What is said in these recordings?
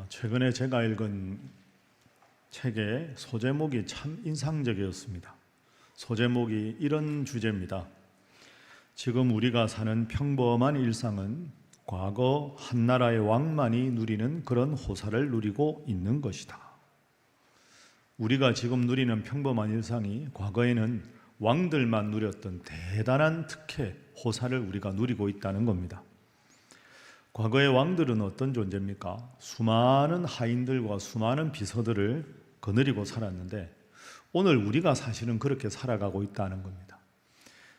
최근에 제가 읽은 책의 소제목이 참 인상적이었습니다. 소제목이 이런 주제입니다. 지금 우리가 사는 평범한 일상은 과거 한 나라의 왕만이 누리는 그런 호사를 누리고 있는 것이다. 우리가 지금 누리는 평범한 일상이 과거에는 왕들만 누렸던 대단한 특혜, 호사를 우리가 누리고 있다는 겁니다. 과거의 왕들은 어떤 존재입니까? 수많은 하인들과 수많은 비서들을 거느리고 살았는데 오늘 우리가 사실은 그렇게 살아가고 있다는 겁니다.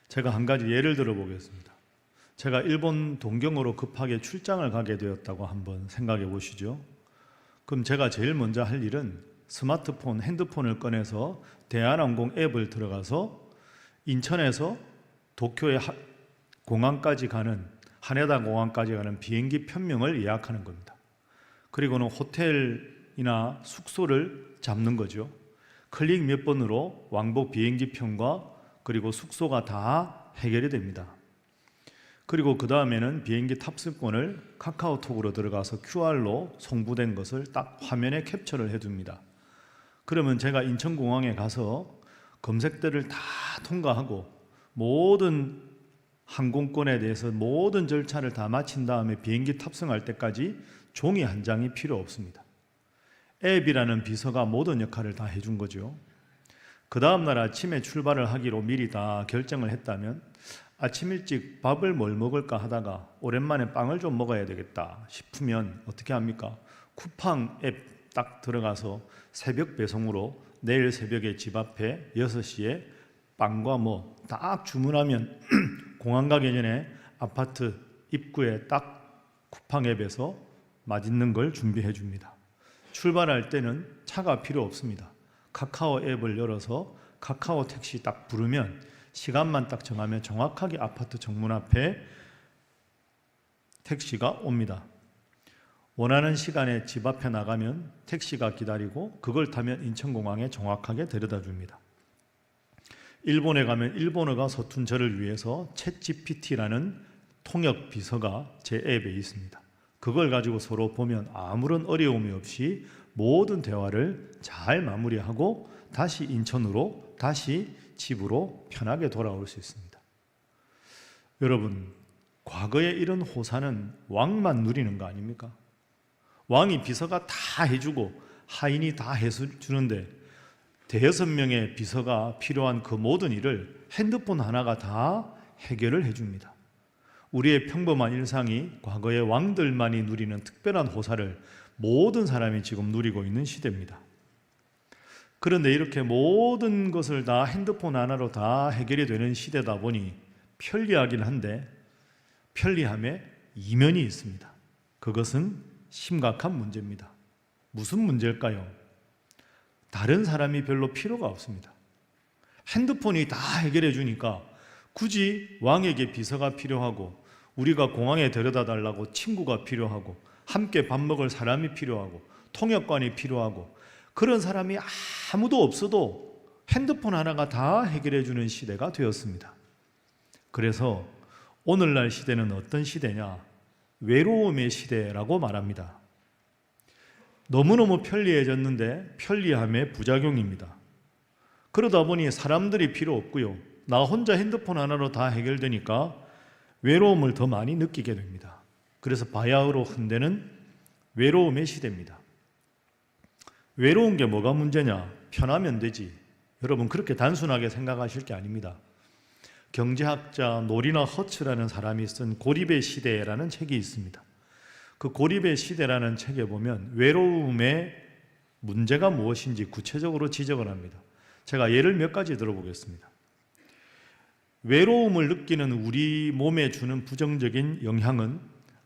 제가 한 가지 예를 들어 보겠습니다. 제가 일본 동경으로 급하게 출장을 가게 되었다고 한번 생각해 보시죠. 그럼 제가 제일 먼저 할 일은 스마트폰, 핸드폰을 꺼내서 대한항공 앱을 들어가서 인천에서 도쿄의 공항까지 가는 하네다 공항까지 가는 비행기 편명을 예약하는 겁니다. 그리고는 호텔이나 숙소를 잡는 거죠. 클릭 몇 번으로 왕복 비행기 편과 그리고 숙소가 다 해결이 됩니다. 그리고 그 다음에는 비행기 탑승권을 카카오톡으로 들어가서 QR로 송부된 것을 딱 화면에 캡처를 해둡니다. 그러면 제가 인천공항에 가서 검색대를 다 통과하고 모든 항공권에 대해서 모든 절차를 다 마친 다음에 비행기 탑승할 때까지 종이 한 장이 필요 없습니다. 앱이라는 비서가 모든 역할을 다 해준 거죠. 그 다음날 아침에 출발을 하기로 미리 다 결정을 했다면 아침 일찍 밥을 뭘 먹을까 하다가 오랜만에 빵을 좀 먹어야 되겠다 싶으면 어떻게 합니까? 쿠팡 앱 딱 들어가서 새벽 배송으로 내일 새벽에 집 앞에 6시에 빵과 뭐 딱 주문하면 공항 가기 전에 아파트 입구에 딱 쿠팡 앱에서 맛있는 걸 준비해 줍니다. 출발할 때는 차가 필요 없습니다. 카카오 앱을 열어서 카카오 택시 딱 부르면 시간만 딱 정하면 정확하게 아파트 정문 앞에 택시가 옵니다. 원하는 시간에 집 앞에 나가면 택시가 기다리고 그걸 타면 인천공항에 정확하게 데려다 줍니다. 일본에 가면 일본어가 서툰 저를 위해서 챗GPT라는 통역 비서가 제 앱에 있습니다. 그걸 가지고 서로 보면 아무런 어려움이 없이 모든 대화를 잘 마무리하고 다시 인천으로, 다시 집으로 편하게 돌아올 수 있습니다. 여러분, 과거에 이런 호사는 왕만 누리는 거 아닙니까? 왕이 비서가 다 해주고 하인이 다 해주는데 대여섯 명의 비서가 필요한 그 모든 일을 핸드폰 하나가 다 해결을 해줍니다. 우리의 평범한 일상이 과거의 왕들만이 누리는 특별한 호사를 모든 사람이 지금 누리고 있는 시대입니다. 그런데 이렇게 모든 것을 다 핸드폰 하나로 다 해결이 되는 시대다 보니 편리하긴 한데 편리함에 이면이 있습니다. 그것은 심각한 문제입니다. 무슨 문제일까요? 다른 사람이 별로 필요가 없습니다. 핸드폰이 다 해결해 주니까 굳이 왕에게 비서가 필요하고 우리가 공항에 데려다 달라고 친구가 필요하고 함께 밥 먹을 사람이 필요하고 통역관이 필요하고 그런 사람이 아무도 없어도 핸드폰 하나가 다 해결해 주는 시대가 되었습니다. 그래서 오늘날 시대는 어떤 시대냐? 외로움의 시대라고 말합니다. 너무너무 편리해졌는데 편리함의 부작용입니다. 그러다 보니 사람들이 필요 없고요. 나 혼자 핸드폰 하나로 다 해결되니까 외로움을 더 많이 느끼게 됩니다. 그래서 바야흐로 흔대는 외로움의 시대입니다. 외로운 게 뭐가 문제냐? 편하면 되지. 여러분 그렇게 단순하게 생각하실 게 아닙니다. 경제학자 노리나 허츠라는 사람이 쓴 고립의 시대라는 책이 있습니다. 그 고립의 시대라는 책에 보면 외로움의 문제가 무엇인지 구체적으로 지적을 합니다. 제가 예를 몇 가지 들어보겠습니다. 외로움을 느끼는 우리 몸에 주는 부정적인 영향은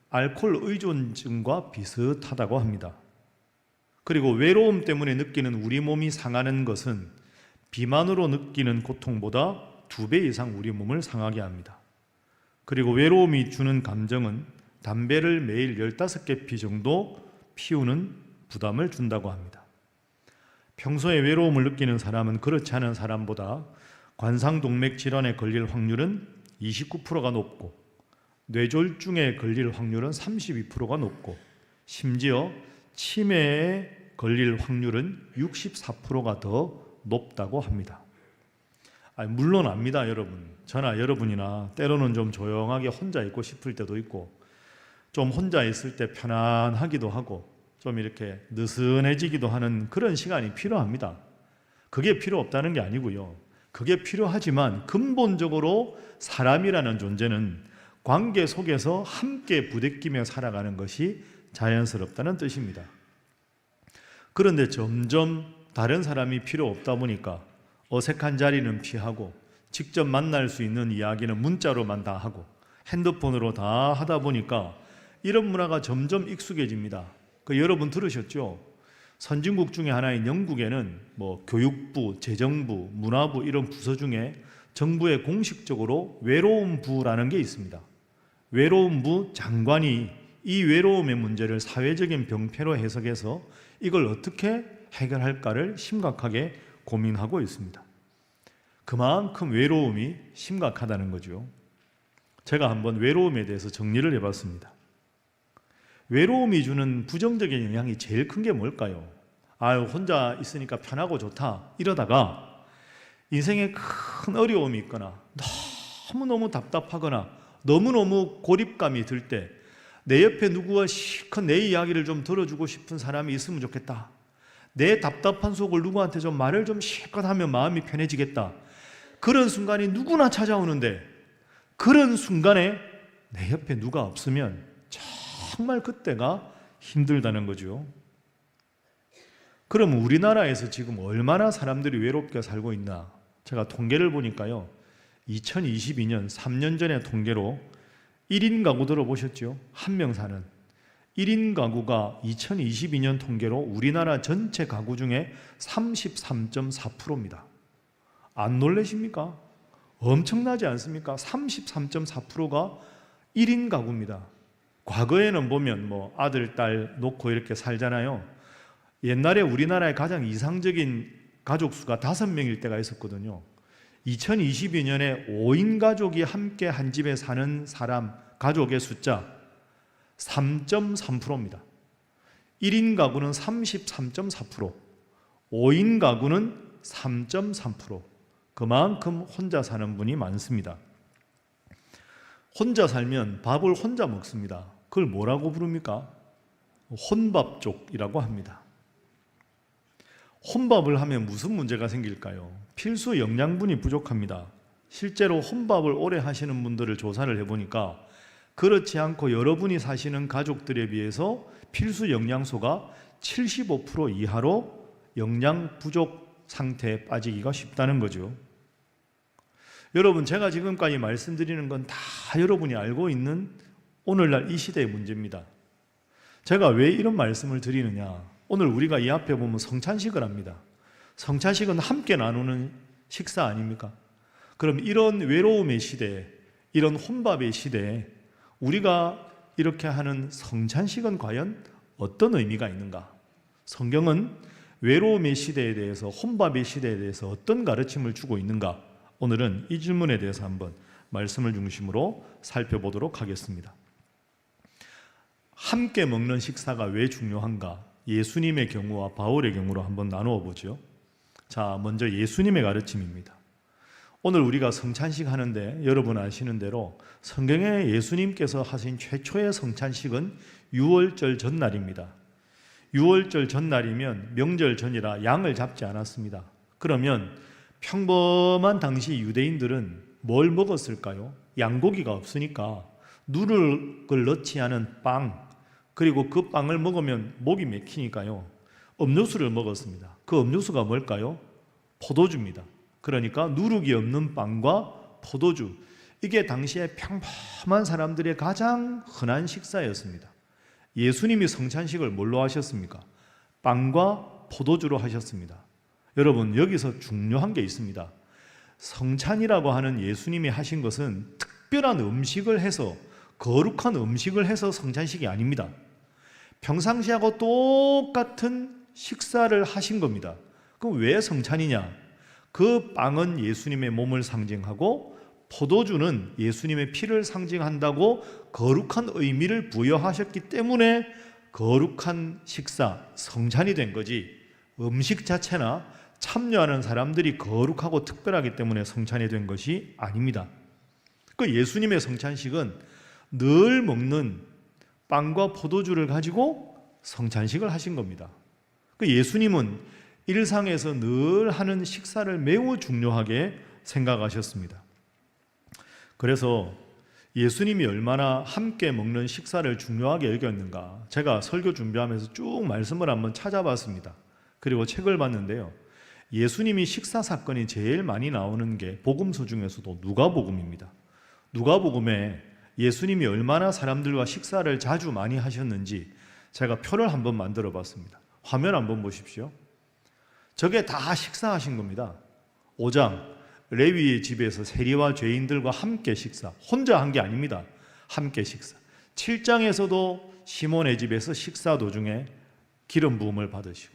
알코올 의존증과 비슷하다고 합니다. 그리고 외로움 때문에 느끼는 우리 몸이 상하는 것은 비만으로 느끼는 고통보다 2배 이상 우리 몸을 상하게 합니다. 그리고 외로움이 주는 감정은 담배를 매일 15개 피 정도 피우는 부담을 준다고 합니다. 평소에 외로움을 느끼는 사람은 그렇지 않은 사람보다 관상동맥 질환에 걸릴 확률은 29%가 높고 뇌졸중에 걸릴 확률은 32%가 높고 심지어 치매에 걸릴 확률은 64%가 더 높다고 합니다. 물론 압니다, 여러분. 저나 여러분이나 때로는 좀 조용하게 혼자 있고 싶을 때도 있고, 좀 혼자 있을 때 편안하기도 하고, 좀 이렇게 느슨해지기도 하는 그런 시간이 필요합니다. 그게 필요 없다는 게 아니고요. 그게 필요하지만 근본적으로 사람이라는 존재는 관계 속에서 함께 부대끼며 살아가는 것이 자연스럽다는 뜻입니다. 그런데 점점 다른 사람이 필요 없다 보니까 어색한 자리는 피하고, 직접 만날 수 있는 이야기는 문자로만 다 하고, 핸드폰으로 다 하다 보니까 이런 문화가 점점 익숙해집니다. 여러분 들으셨죠? 선진국 중에 하나인 영국에는 교육부, 재정부, 문화부 이런 부서 중에 정부에 공식적으로 외로움부라는 게 있습니다. 외로움부 장관이 이 외로움의 문제를 사회적인 병폐로 해석해서 이걸 어떻게 해결할까를 심각하게 고민하고 있습니다. 그만큼 외로움이 심각하다는 거죠. 제가 한번 외로움에 대해서 정리를 해봤습니다. 외로움이 주는 부정적인 영향이 제일 큰 게 뭘까요? 혼자 있으니까 편하고 좋다 이러다가 인생에 큰 어려움이 있거나 너무너무 답답하거나 너무너무 고립감이 들 때 내 옆에 누구와 실컷 내 이야기를 좀 들어주고 싶은 사람이 있으면 좋겠다. 내 답답한 속을 누구한테 좀 말을 좀 실컷 하면 마음이 편해지겠다. 그런 순간이 누구나 찾아오는데, 그런 순간에 내 옆에 누가 없으면 정말 그때가 힘들다는 거죠. 그럼 우리나라에서 지금 얼마나 사람들이 외롭게 살고 있나? 제가 통계를 보니까요, 2022년 3년 전의 통계로 1인 가구 들어보셨죠? 한 명 사는 1인 가구가 2022년 통계로 우리나라 전체 가구 중에 33.4%입니다. 안 놀라십니까? 엄청나지 않습니까? 33.4%가 1인 가구입니다. 과거에는 보면 아들, 딸 놓고 이렇게 살잖아요. 옛날에 우리나라의 가장 이상적인 가족 수가 5명일 때가 있었거든요. 2022년에 5인 가족이 함께 한 집에 사는 사람, 가족의 숫자 3.3%입니다. 1인 가구는 33.4%, 5인 가구는 3.3%. 그만큼 혼자 사는 분이 많습니다. 혼자 살면 밥을 혼자 먹습니다. 그걸 뭐라고 부릅니까? 혼밥족이라고 합니다. 혼밥을 하면 무슨 문제가 생길까요? 필수 영양분이 부족합니다. 실제로 혼밥을 오래 하시는 분들을 조사를 해보니까 그렇지 않고 여러분이 사시는 가족들에 비해서 필수 영양소가 75% 이하로 영양 부족 상태에 빠지기가 쉽다는 거죠. 여러분, 제가 지금까지 말씀드리는 건 다 여러분이 알고 있는 오늘날 이 시대의 문제입니다. 제가 왜 이런 말씀을 드리느냐? 오늘 우리가 이 앞에 보면 성찬식을 합니다. 성찬식은 함께 나누는 식사 아닙니까? 그럼 이런 외로움의 시대에, 이런 혼밥의 시대에 우리가 이렇게 하는 성찬식은 과연 어떤 의미가 있는가? 성경은 외로움의 시대에 대해서, 혼밥의 시대에 대해서 어떤 가르침을 주고 있는가? 오늘은 이 질문에 대해서 한번 말씀을 중심으로 살펴보도록 하겠습니다. 함께 먹는 식사가 왜 중요한가? 예수님의 경우와 바울의 경우로 한번 나누어 보죠. 자, 먼저 예수님의 가르침입니다. 오늘 우리가 성찬식 하는데 여러분 아시는 대로 성경에 예수님께서 하신 최초의 성찬식은 유월절 전날입니다. 유월절 전날이면 명절 전이라 양을 잡지 않았습니다. 그러면 평범한 당시 유대인들은 뭘 먹었을까요? 양고기가 없으니까 누룩을 넣지 않은 빵, 그리고 그 빵을 먹으면 목이 막히니까요, 음료수를 먹었습니다. 그 음료수가 뭘까요? 포도주입니다. 그러니까 누룩이 없는 빵과 포도주, 이게 당시에 평범한 사람들의 가장 흔한 식사였습니다. 예수님이 성찬식을 뭘로 하셨습니까? 빵과 포도주로 하셨습니다. 여러분, 여기서 중요한 게 있습니다. 성찬이라고 하는 예수님이 하신 것은 특별한 음식을 해서, 거룩한 음식을 해서 성찬식이 아닙니다. 평상시하고 똑같은 식사를 하신 겁니다. 그럼 왜 성찬이냐? 그 빵은 예수님의 몸을 상징하고 포도주는 예수님의 피를 상징한다고 거룩한 의미를 부여하셨기 때문에 거룩한 식사, 성찬이 된 거지 음식 자체나 참여하는 사람들이 거룩하고 특별하기 때문에 성찬이 된 것이 아닙니다. 그 예수님의 성찬식은 늘 먹는 빵과 포도주를 가지고 성찬식을 하신 겁니다. 그 예수님은 일상에서 늘 하는 식사를 매우 중요하게 생각하셨습니다. 그래서 예수님이 얼마나 함께 먹는 식사를 중요하게 여겼는가, 제가 설교 준비하면서 쭉 말씀을 한번 찾아봤습니다. 그리고 책을 봤는데요, 예수님이 식사 사건이 제일 많이 나오는 게 복음서 중에서도 누가복음입니다. 누가복음에 예수님이 얼마나 사람들과 식사를 자주 많이 하셨는지 제가 표를 한번 만들어 봤습니다. 화면 한번 보십시오. 저게 다 식사하신 겁니다. 5장 레위의 집에서 세리와 죄인들과 함께 식사, 혼자 한 게 아닙니다. 함께 식사. 7장에서도 시몬의 집에서 식사 도중에 기름 부음을 받으시고,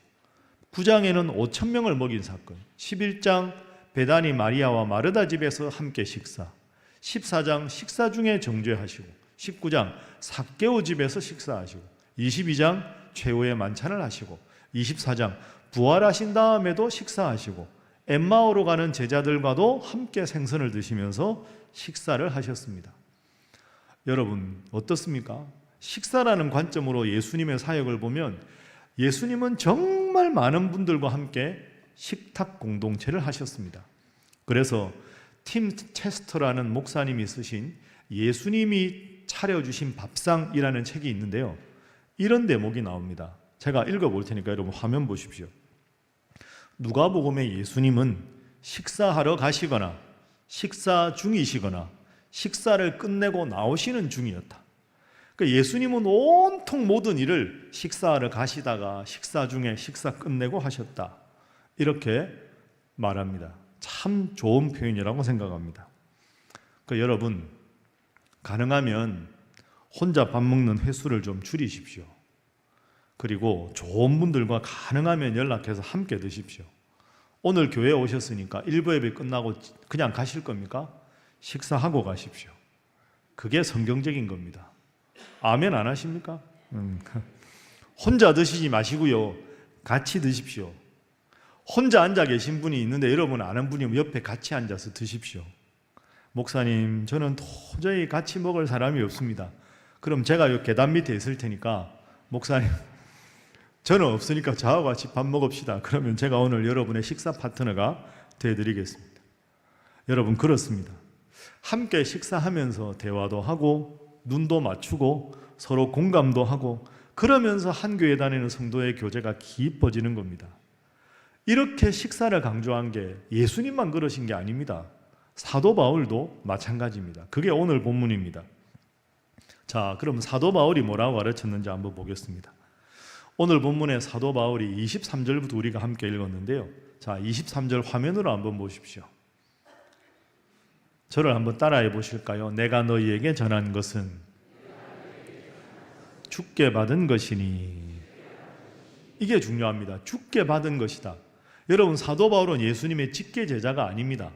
9장에는 5,000명을 먹인 사건, 11장 베다니 마리아와 마르다 집에서 함께 식사, 14장 식사 중에 정죄하시고, 19장 삭개오 집에서 식사하시고, 22장 최후의 만찬을 하시고, 24장 부활하신 다음에도 식사하시고, 엠마오로 가는 제자들과도 함께 생선을 드시면서 식사를 하셨습니다. 여러분 어떻습니까? 식사라는 관점으로 예수님의 사역을 보면 예수님은 정말 많은 분들과 함께 식탁 공동체를 하셨습니다. 그래서 팀 체스터라는 목사님이 쓰신 예수님이 차려주신 밥상이라는 책이 있는데요, 이런 대목이 나옵니다. 제가 읽어볼 테니까 여러분 화면 보십시오. 누가복음의 예수님은 식사하러 가시거나 식사 중이시거나 식사를 끝내고 나오시는 중이었다. 그러니까 예수님은 온통 모든 일을 식사하러 가시다가 식사 중에 식사 끝내고 하셨다, 이렇게 말합니다. 참 좋은 표현이라고 생각합니다. 그러니까 여러분 가능하면 혼자 밥 먹는 횟수를 좀 줄이십시오. 그리고 좋은 분들과 가능하면 연락해서 함께 드십시오. 오늘 교회에 오셨으니까 일부 예배 끝나고 그냥 가실 겁니까? 식사하고 가십시오. 그게 성경적인 겁니다. 아멘 안 하십니까? 혼자 드시지 마시고요, 같이 드십시오. 혼자 앉아 계신 분이 있는데 여러분 아는 분이 옆에 같이 앉아서 드십시오. 목사님 저는 도저히 같이 먹을 사람이 없습니다. 그럼 제가 이 계단 밑에 있을 테니까 목사님 저는 없으니까 저하고 같이 밥 먹읍시다. 그러면 제가 오늘 여러분의 식사 파트너가 되어드리겠습니다. 여러분 그렇습니다. 함께 식사하면서 대화도 하고 눈도 맞추고 서로 공감도 하고 그러면서 한 교회 다니는 성도의 교제가 깊어지는 겁니다. 이렇게 식사를 강조한 게 예수님만 그러신 게 아닙니다. 사도 바울도 마찬가지입니다. 그게 오늘 본문입니다. 자, 그럼 사도 바울이 뭐라고 가르쳤는지 한번 보겠습니다. 오늘 본문의 사도 바울이 23절부터 우리가 함께 읽었는데요, 자 23절 화면으로 한번 보십시오. 저를 한번 따라해 보실까요? 내가 너희에게 전한 것은 주께 받은 것이니. 이게 중요합니다. 주께 받은 것이다. 여러분 사도 바울은 예수님의 직계 제자가 아닙니다.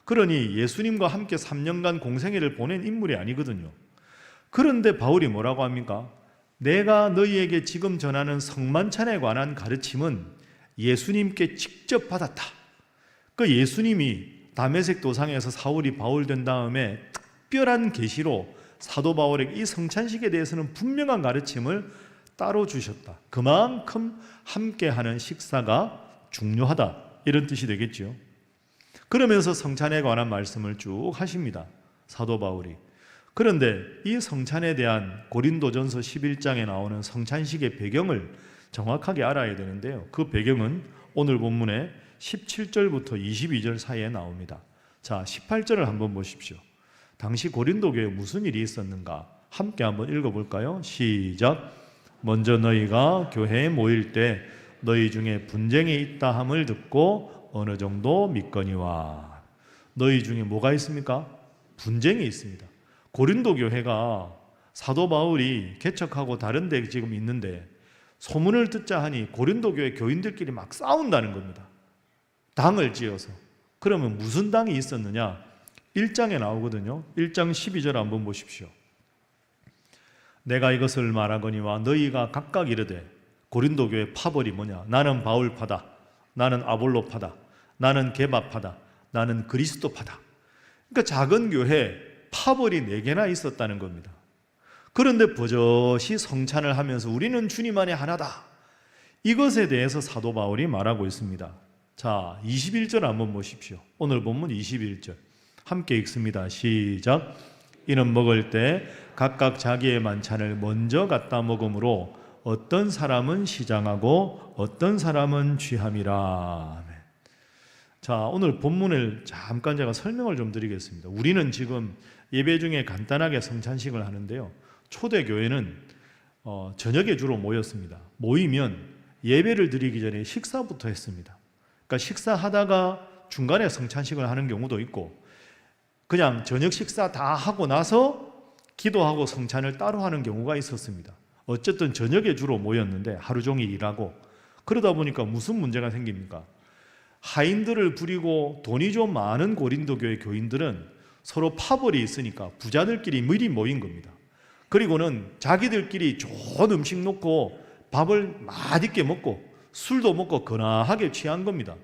그러니 예수님과 함께 3년간 공생애를 보낸 인물이 아니거든요. 그런데 바울이 뭐라고 합니까? 내가 너희에게 지금 전하는 성만찬에 관한 가르침은 예수님께 직접 받았다. 그 예수님이 다메섹 도상에서 사울이 바울 된 다음에 특별한 계시로 사도 바울에게 이 성찬식에 대해서는 분명한 가르침을 따로 주셨다. 그만큼 함께하는 식사가 중요하다, 이런 뜻이 되겠죠. 그러면서 성찬에 관한 말씀을 쭉 하십니다, 사도 바울이. 그런데 이 성찬에 대한 고린도전서 11장에 나오는 성찬식의 배경을 정확하게 알아야 되는데요, 그 배경은 오늘 본문의 17절부터 22절 사이에 나옵니다. 자, 18절을 한번 보십시오. 당시 고린도 교회에 무슨 일이 있었는가 함께 한번 읽어볼까요? 시작. 먼저 너희가 교회에 모일 때 너희 중에 분쟁이 있다 함을 듣고 어느 정도 믿거니와. 너희 중에 뭐가 있습니까? 분쟁이 있습니다. 고린도 교회가 사도 바울이 개척하고 다른 데 지금 있는데 소문을 듣자 하니 고린도 교회 교인들끼리 막 싸운다는 겁니다. 당을 지어서. 그러면 무슨 당이 있었느냐? 1장에 나오거든요. 1장 12절 한번 보십시오. 내가 이것을 말하거니와 너희가 각각 이르되 고린도 교회 파벌이 뭐냐? 나는 바울파다, 나는 아볼로파다, 나는 게바파다, 나는 그리스도파다. 그러니까 작은 교회 파벌이 4개나 있었다는 겁니다. 그런데 버젓이 성찬을 하면서 우리는 주님 안에 하나다, 이것에 대해서 사도 바울이 말하고 있습니다. 자, 21절 한번 보십시오. 오늘 본문 21절 함께 읽습니다. 시작. 이는 먹을 때 각각 자기의 만찬을 먼저 갖다 먹음으로 어떤 사람은 시장하고 어떤 사람은 취함이라. 아멘. 자, 오늘 본문을 잠깐 제가 설명을 좀 드리겠습니다. 우리는 지금 예배 중에 간단하게 성찬식을 하는데요, 초대교회는 저녁에 주로 모였습니다. 모이면 예배를 드리기 전에 식사부터 했습니다. 그러니까 식사하다가 중간에 성찬식을 하는 경우도 있고, 그냥 저녁 식사 다 하고 나서 기도하고 성찬을 따로 하는 경우가 있었습니다. 어쨌든 저녁에 주로 모였는데 하루 종일 일하고, 그러다 보니까 무슨 문제가 생깁니까? 하인들을 부리고 돈이 좀 많은 고린도 교회 교인들은 서로 파벌이 있으니까 부자들끼리 미리 모인 겁니다. 그리고는 자기들끼리 좋은 음식 놓고 밥을 맛있게 먹고 술도 먹고 거나하게 취한 겁니다.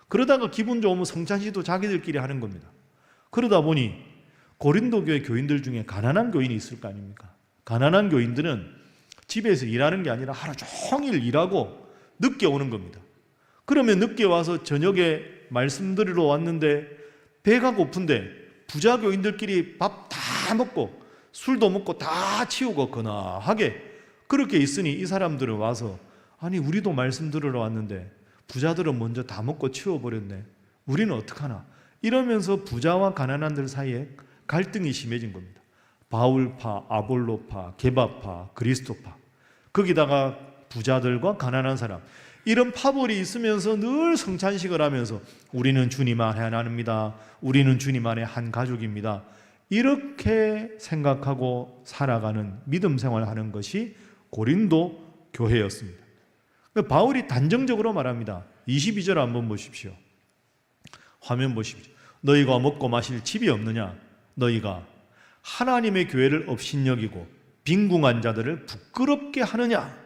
그러다가 기분 좋으면 성찬식도 자기들끼리 하는 겁니다. 그러다 보니 고린도 교회 교인들 중에 가난한 교인이 있을 거 아닙니까? 가난한 교인들은 집에서 일하는 게 아니라 하루 종일 일하고 늦게 오는 겁니다. 그러면 늦게 와서 저녁에 말씀 드리러 왔는데 배가 고픈데 부자 교인들끼리 밥 다 먹고 술도 먹고 다 치우고 거나하게 그렇게 있으니 이 사람들은 와서, 아니 우리도 말씀 들으러 왔는데 부자들은 먼저 다 먹고 치워버렸네, 우리는 어떡하나, 이러면서 부자와 가난한들 사이에 갈등이 심해진 겁니다. 바울파, 아볼로파, 게바파, 그리스도파, 거기다가 부자들과 가난한 사람, 이런 파벌이 있으면서 늘 성찬식을 하면서 우리는 주님 안에 하나입니다, 우리는 주님 안에 한 가족입니다, 이렇게 생각하고 살아가는 믿음 생활하는 것이 고린도 교회였습니다. 바울이 단정적으로 말합니다. 22절 한번 보십시오. 화면 보십시오. 너희가 먹고 마실 집이 없느냐? 너희가 하나님의 교회를 업신여기고 빈궁한 자들을 부끄럽게 하느냐?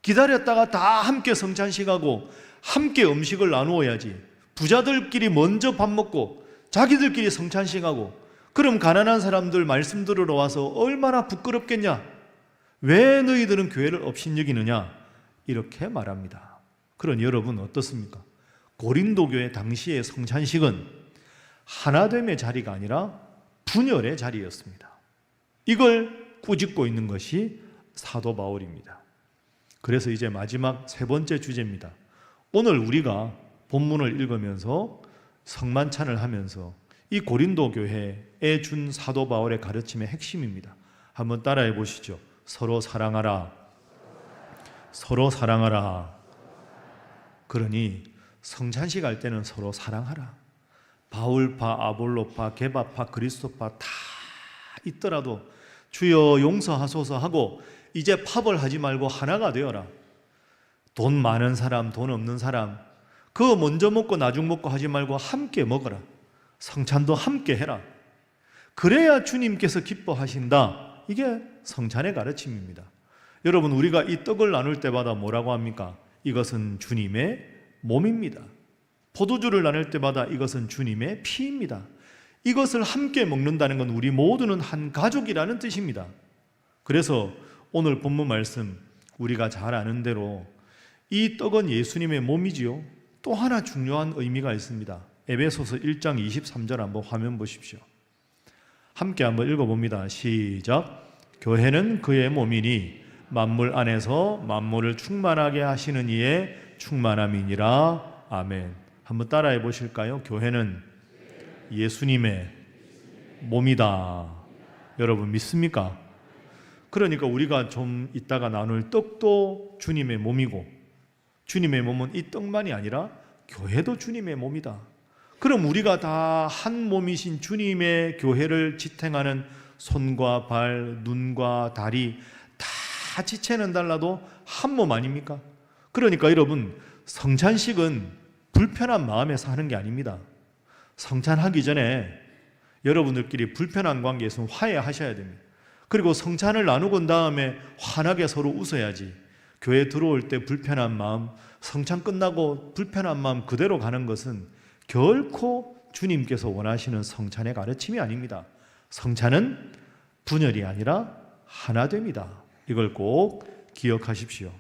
기다렸다가 다 함께 성찬식하고 함께 음식을 나누어야지. 부자들끼리 먼저 밥 먹고 자기들끼리 성찬식하고, 그럼 가난한 사람들 말씀 들으러 와서 얼마나 부끄럽겠냐? 왜 너희들은 교회를 업신여기느냐? 이렇게 말합니다. 그러니 여러분 어떻습니까? 고린도 교회 당시의 성찬식은 하나됨의 자리가 아니라 분열의 자리였습니다. 이걸 꾸짖고 있는 것이 사도 바울입니다. 그래서 이제 마지막 3번째 주제입니다. 오늘 우리가 본문을 읽으면서 성만찬을 하면서 이 고린도 교회에 준 사도 바울의 가르침의 핵심입니다. 한번 따라해 보시죠. 서로 사랑하라. 서로 사랑하라. 그러니 성찬식 할 때는 서로 사랑하라. 바울파, 아볼로파, 게바파, 그리스도파 다 있더라도 주여 용서하소서 하고 이제 파벌하지 말고 하나가 되어라. 돈 많은 사람, 돈 없는 사람, 그거 먼저 먹고 나중 먹고 하지 말고 함께 먹어라. 성찬도 함께 해라. 그래야 주님께서 기뻐하신다. 이게 성찬의 가르침입니다. 여러분, 우리가 이 떡을 나눌 때마다 뭐라고 합니까? 이것은 주님의 몸입니다. 포도주를 나눌 때마다 이것은 주님의 피입니다. 이것을 함께 먹는다는 건 우리 모두는 한 가족이라는 뜻입니다. 그래서 오늘 본문 말씀 우리가 잘 아는 대로 이 떡은 예수님의 몸이지요. 또 하나 중요한 의미가 있습니다. 에베소서 1장 23절 한번 화면 보십시오. 함께 한번 읽어봅니다. 시작. 교회는 그의 몸이니 만물 안에서 만물을 충만하게 하시는 이의 충만함이니라. 아멘. 한번 따라해 보실까요? 교회는 예수님의 몸이다. 여러분 믿습니까? 그러니까 우리가 좀 이따가 나눌 떡도 주님의 몸이고, 주님의 몸은 이 떡만이 아니라 교회도 주님의 몸이다. 그럼 우리가 다 한 몸이신 주님의 교회를 지탱하는 손과 발, 눈과 다리 다 지체는 달라도 한 몸 아닙니까? 그러니까 여러분, 성찬식은 불편한 마음에서 하는 게 아닙니다. 성찬하기 전에 여러분들끼리 불편한 관계에서 화해하셔야 됩니다. 그리고 성찬을 나누고 난 다음에 환하게 서로 웃어야지. 교회 들어올 때 불편한 마음, 성찬 끝나고 불편한 마음 그대로 가는 것은 결코 주님께서 원하시는 성찬의 가르침이 아닙니다. 성찬은 분열이 아니라 하나됨이다. 이걸 꼭 기억하십시오.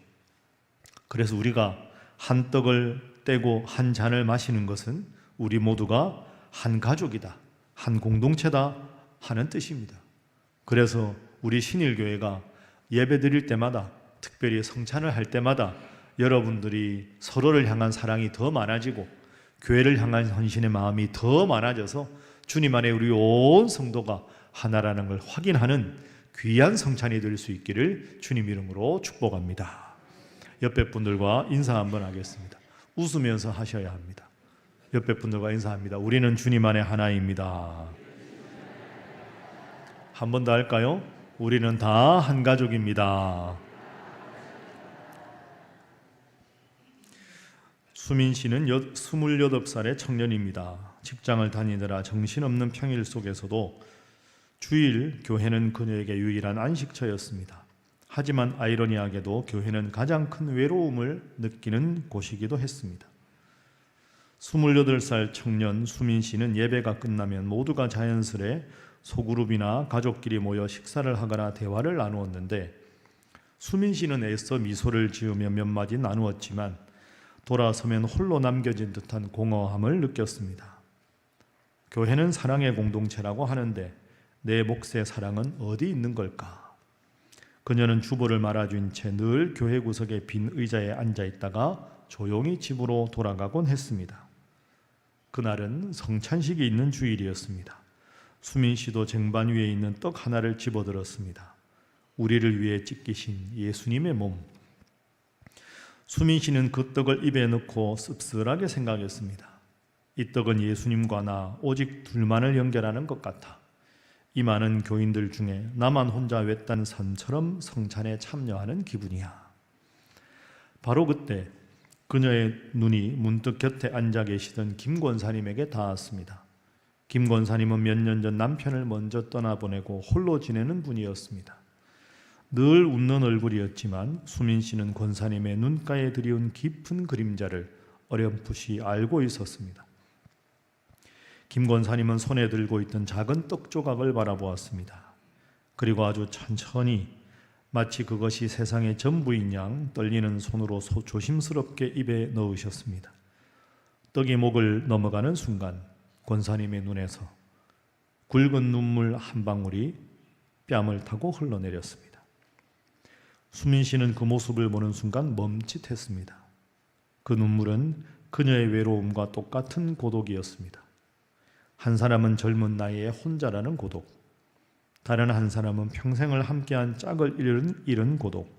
그래서 우리가 한 떡을 떼고 한 잔을 마시는 것은 우리 모두가 한 가족이다, 한 공동체다 하는 뜻입니다. 그래서 우리 신일교회가 예배 드릴 때마다, 특별히 성찬을 할 때마다 여러분들이 서로를 향한 사랑이 더 많아지고 교회를 향한 헌신의 마음이 더 많아져서 주님 안에 우리 온 성도가 하나라는 걸 확인하는 귀한 성찬이 될 수 있기를 주님 이름으로 축복합니다. 옆에 분들과 인사 한번 하겠습니다. 웃으면서 하셔야 합니다. 옆에 분들과 인사합니다. 우리는 주님 안에 하나입니다. 한 번 더 할까요? 우리는 다 한 가족입니다. 수민 씨는 28살의 청년입니다. 직장을 다니느라 정신없는 평일 속에서도 주일 교회는 그녀에게 유일한 안식처였습니다. 하지만 아이러니하게도 교회는 가장 큰 외로움을 느끼는 곳이기도 했습니다. 28살 청년 수민 씨는 예배가 끝나면 모두가 자연스레 소그룹이나 가족끼리 모여 식사를 하거나 대화를 나누었는데 수민 씨는 애써 미소를 지으며 몇 마디 나누었지만 돌아서면 홀로 남겨진 듯한 공허함을 느꼈습니다. 교회는 사랑의 공동체라고 하는데 내 몫의 사랑은 어디 있는 걸까? 그녀는 주보를 말아준 채 늘 교회 구석의 빈 의자에 앉아 있다가 조용히 집으로 돌아가곤 했습니다. 그날은 성찬식이 있는 주일이었습니다. 수민 씨도 쟁반 위에 있는 떡 하나를 집어들었습니다. 우리를 위해 찢기신 예수님의 몸. 수민 씨는 그 떡을 입에 넣고 씁쓸하게 생각했습니다. 이 떡은 예수님과 나 오직 둘만을 연결하는 것 같아. 이 많은 교인들 중에 나만 혼자 외딴 산처럼 성찬에 참여하는 기분이야. 바로 그때 그녀의 눈이 문득 곁에 앉아 계시던 김 권사님에게 닿았습니다. 김 권사님은 몇 년 전 남편을 먼저 떠나보내고 홀로 지내는 분이었습니다. 늘 웃는 얼굴이었지만 수민 씨는 권사님의 눈가에 드리운 깊은 그림자를 어렴풋이 알고 있었습니다. 김 권사님은 손에 들고 있던 작은 떡 조각을 바라보았습니다. 그리고 아주 천천히 마치 그것이 세상의 전부인 양 떨리는 손으로 조심스럽게 입에 넣으셨습니다. 떡이 목을 넘어가는 순간 권사님의 눈에서 굵은 눈물 한 방울이 뺨을 타고 흘러내렸습니다. 수민 씨는 그 모습을 보는 순간 멈칫했습니다. 그 눈물은 그녀의 외로움과 똑같은 고독이었습니다. 한 사람은 젊은 나이에 혼자라는 고독, 다른 한 사람은 평생을 함께한 짝을 잃은 고독,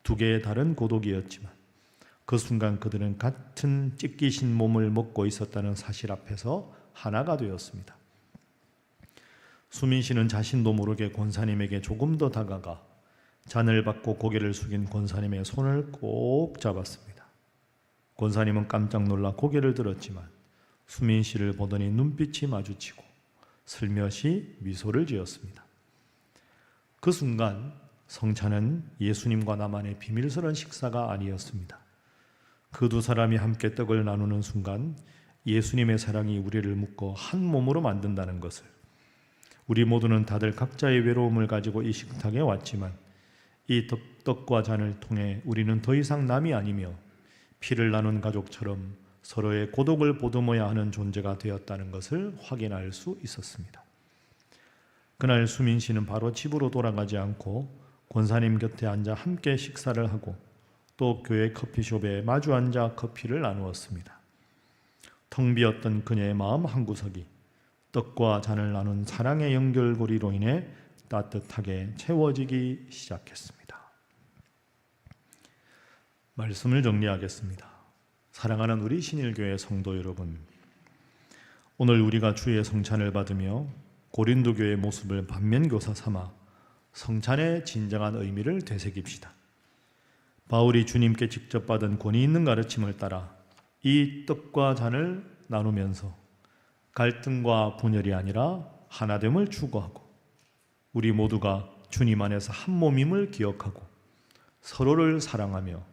두 개의 다른 고독이었지만 그 순간 그들은 같은 찢기신 몸을 먹고 있었다는 사실 앞에서 하나가 되었습니다. 수민 씨는 자신도 모르게 권사님에게 조금 더 다가가 잔을 받고 고개를 숙인 권사님의 손을 꼭 잡았습니다. 권사님은 깜짝 놀라 고개를 들었지만 수민 씨를 보더니 눈빛이 마주치고 슬며시 미소를 지었습니다. 그 순간 성찬은 예수님과 나만의 비밀스러운 식사가 아니었습니다. 그 두 사람이 함께 떡을 나누는 순간 예수님의 사랑이 우리를 묶어 한 몸으로 만든다는 것을, 우리 모두는 다들 각자의 외로움을 가지고 이 식탁에 왔지만 이 떡과 잔을 통해 우리는 더 이상 남이 아니며 피를 나눈 가족처럼 서로의 고독을 보듬어야 하는 존재가 되었다는 것을 확인할 수 있었습니다. 그날 수민 씨는 바로 집으로 돌아가지 않고 권사님 곁에 앉아 함께 식사를 하고 또 교회 커피숍에 마주 앉아 커피를 나누었습니다. 텅 비었던 그녀의 마음 한구석이 떡과 잔을 나눈 사랑의 연결고리로 인해 따뜻하게 채워지기 시작했습니다. 말씀을 정리하겠습니다. 사랑하는 우리 신일교회 성도 여러분, 오늘 우리가 주의 성찬을 받으며 고린도 교회의 모습을 반면교사 삼아 성찬의 진정한 의미를 되새깁시다. 바울이 주님께 직접 받은 권위 있는 가르침을 따라 이 떡과 잔을 나누면서 갈등과 분열이 아니라 하나됨을 추구하고 우리 모두가 주님 안에서 한 몸임을 기억하고 서로를 사랑하며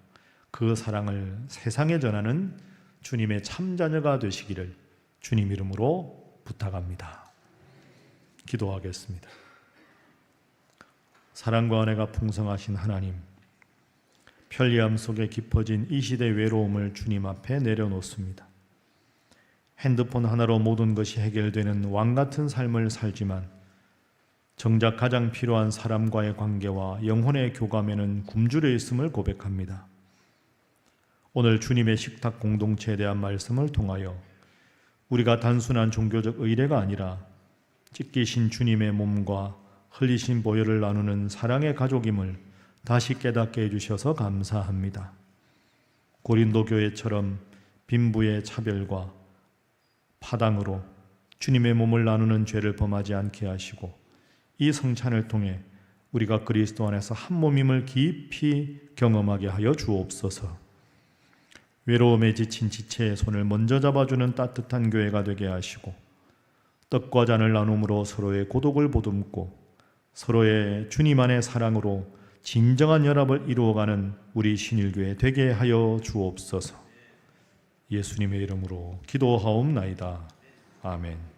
그 사랑을 세상에 전하는 주님의 참자녀가 되시기를 주님 이름으로 부탁합니다. 기도하겠습니다. 사랑과 은혜가 풍성하신 하나님, 편리함 속에 깊어진 이 시대 외로움을 주님 앞에 내려놓습니다. 핸드폰 하나로 모든 것이 해결되는 왕같은 삶을 살지만 정작 가장 필요한 사람과의 관계와 영혼의 교감에는 굶주려 있음을 고백합니다. 오늘 주님의 식탁 공동체에 대한 말씀을 통하여 우리가 단순한 종교적 의례가 아니라 찢기신 주님의 몸과 흘리신 보혈을 나누는 사랑의 가족임을 다시 깨닫게 해주셔서 감사합니다. 고린도 교회처럼 빈부의 차별과 파당으로 주님의 몸을 나누는 죄를 범하지 않게 하시고 이 성찬을 통해 우리가 그리스도 안에서 한 몸임을 깊이 경험하게 하여 주옵소서. 외로움에 지친 지체의 손을 먼저 잡아주는 따뜻한 교회가 되게 하시고 떡과 잔을 나눔으로 서로의 고독을 보듬고 서로의 주님 안의 사랑으로 진정한 연합을 이루어가는 우리 신일교회 되게 하여 주옵소서. 예수님의 이름으로 기도하옵나이다. 아멘.